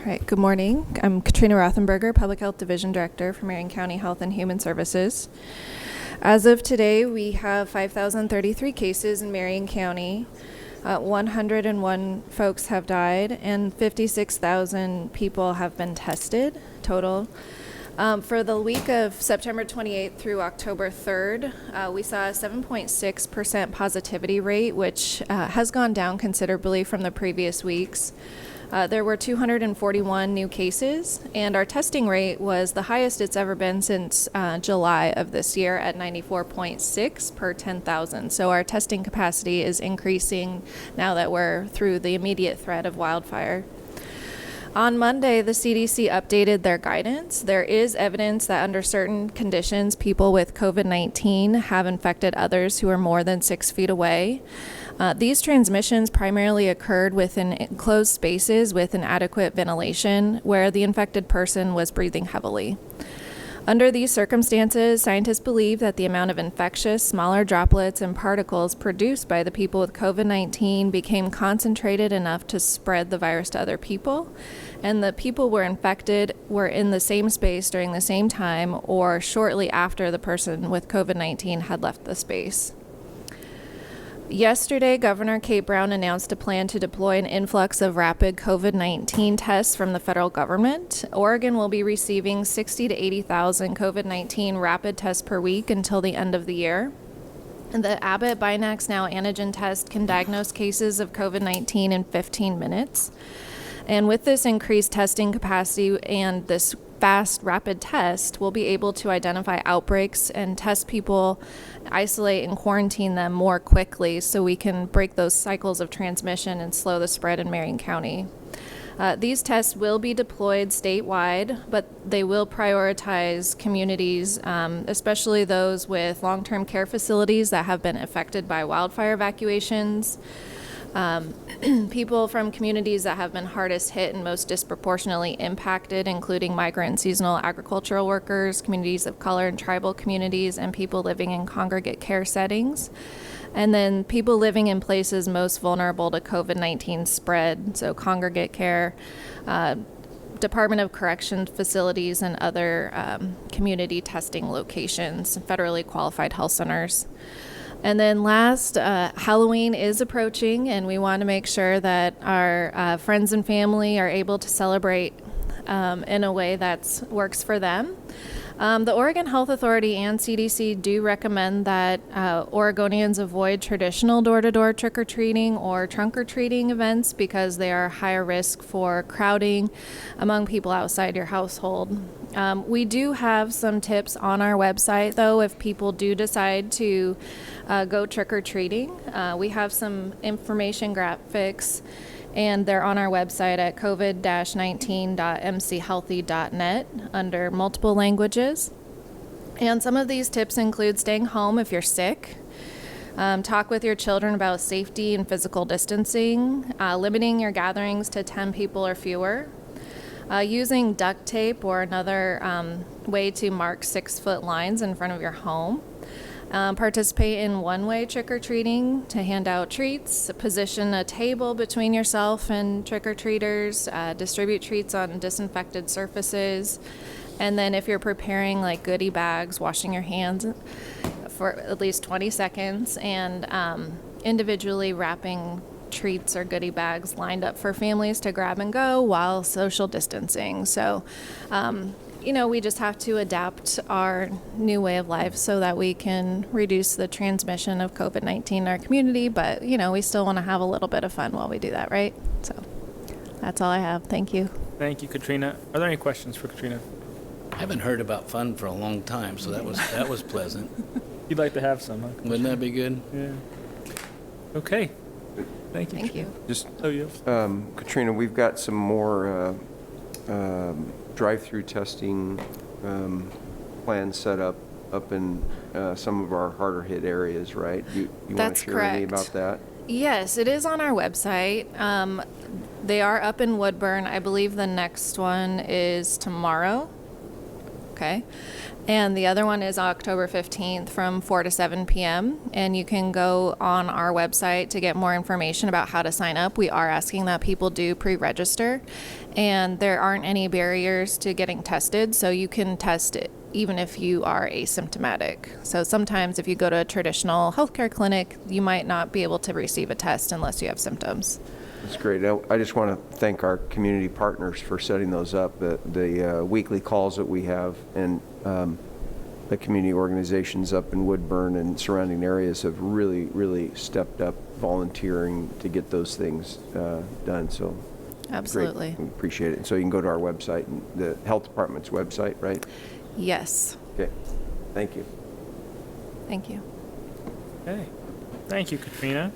All right, good morning. I'm Katrina Rothenberger, Public Health Division Director for Marion County Health and Human Services. As of today, we have 5,033 cases in Marion County. 101 folks have died, and 56,000 people have been tested total. For the week of September 28th through October 3rd, we saw a 7.6% positivity rate, which has gone down considerably from the previous weeks. There were 241 new cases, and our testing rate was the highest it's ever been since July of this year at 94.6 per 10,000. So our testing capacity is increasing now that we're through the immediate threat of wildfire. On Monday, the CDC updated their guidance. There is evidence that under certain conditions, people with COVID-19 have infected others who are more than 6 feet away. These transmissions primarily occurred within enclosed spaces with inadequate ventilation where the infected person was breathing heavily. Under these circumstances, scientists believe that the amount of infectious, smaller droplets and particles produced by the people with COVID-19 became concentrated enough to spread the virus to other people, and the people were infected were in the same space during the same time or shortly after the person with COVID-19 had left the space. Yesterday, Governor Kate Brown announced a plan to deploy an influx of rapid COVID-19 tests from the federal government. Oregon will be receiving 60 to 80,000 COVID-19 rapid tests per week until the end of the year. The Abbott Binax Now antigen test can diagnose cases of COVID-19 in 15 minutes. And with this increased testing capacity and this fast rapid test, we'll be able to identify outbreaks and test people, isolate and quarantine them more quickly so we can break those cycles of transmission and slow the spread in Marion County. These tests will be deployed statewide, but they will prioritize communities, especially those with long-term care facilities that have been affected by wildfire evacuations. People from communities that have been hardest hit and most disproportionately impacted, including migrant and seasonal agricultural workers, communities of color and tribal communities, and people living in congregate care settings. And then people living in places most vulnerable to COVID-19 spread, so congregate care, Department of Corrections facilities, and other community testing locations, federally qualified health centers. And then last, Halloween is approaching, and we want to make sure that our friends and family are able to celebrate in a way that works for them. The Oregon Health Authority and CDC do recommend that Oregonians avoid traditional door-to-door trick-or-treating or trunk-or-treating events because they are higher risk for crowding among people outside your household. We do have some tips on our website, though, if people do decide to go trick-or-treating. We have some information graphics, and they're on our website at covid-19.mchealthy.net under multiple languages. And some of these tips include staying home if you're sick, talk with your children about safety and physical distancing, limiting your gatherings to 10 people or fewer, using duct tape or another way to mark 6-foot lines in front of your home. Participate in one-way trick-or-treating to hand out treats, position a table between yourself and trick-or-treaters, distribute treats on disinfected surfaces, and then if you're preparing like goodie bags, washing your hands for at least 20 seconds, and individually wrapping treats or goodie bags lined up for families to grab and go while social distancing. So, we just have to adapt our new way of life so that we can reduce the transmission of COVID-19 in our community, but, we still want to have a little bit of fun while we do that, right? So that's all I have. Thank you. Thank you, Katrina. Are there any questions for Katrina? I haven't heard about fun for a long time, so that was pleasant. You'd like to have some, huh? Wouldn't that be good? Yeah. Okay. Thank you. Thank you. Just, yes. Katrina, we've got some more drive-through testing plans set up in some of our harder hit areas, right? You want That's to share correct. any about that? Yes, it is on our website. They are up in Woodburn. I believe the next one is tomorrow. Okay. And the other one is October 15th from 4 to 7 p.m. And you can go on our website to get more information about how to sign up. We are asking that people do pre-register, and there aren't any barriers to getting tested, so you can test it even if you are asymptomatic. So sometimes if you go to a traditional healthcare clinic, you might not be able to receive a test unless you have symptoms. That's great. I just want to thank our community partners for setting those up. The weekly calls that we have, and the community organizations up in Woodburn and surrounding areas have really, really stepped up volunteering to get those things done. So Absolutely. great. We appreciate it. And so you can go to our website, and the health department's website, right? Yes. Okay. Thank you. Thank you. Okay. Thank you, Katrina.